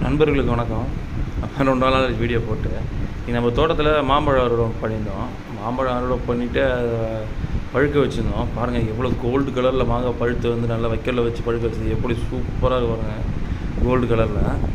நண்பர்களுக்கு வணக்கம். ரொம்ப நாளாக வீடியோ போட்டு இன்றைக்கி நம்ம தோட்டத்தில் மாம்பழம் அறுவடை பண்ணியிருந்தோம். மாம்பழம் அறுவடை பண்ணிவிட்டு அதை பழுக்க வச்சுருந்தோம். பாருங்கள் எவ்வளோ கோல்டு கலரில் மாங்காய் பழுத்து வந்து நல்லா வைக்கலில் வச்சு பழுக்க வச்சது எப்படி சூப்பராக இருக்கு பாருங்கள், கோல்டு கலரில்.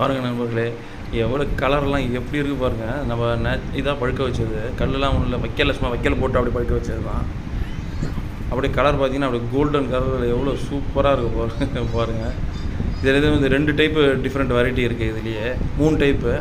பாருங்கள் நண்பர்களே, எவ்வளோ கலர்லாம் எப்படி இருக்குது பாருங்கள். நம்ம இதாக பழுக்க வச்சது, கல்லெலாம் ஒன்றும் இல்லை, வைக்கல சும்மா வைக்கல போட்டு அப்படி பழுக்க வச்சது தான். அப்படியே கலர் பார்த்தீங்கன்னா அப்படியே கோல்டன் கலரில் எவ்வளோ சூப்பராக இருக்குது பாருங்கள். இதில் வந்து 2 டைப்பு டிஃப்ரெண்ட் வெரைட்டி இருக்குது, இதுலேயே 3 டைப்பு.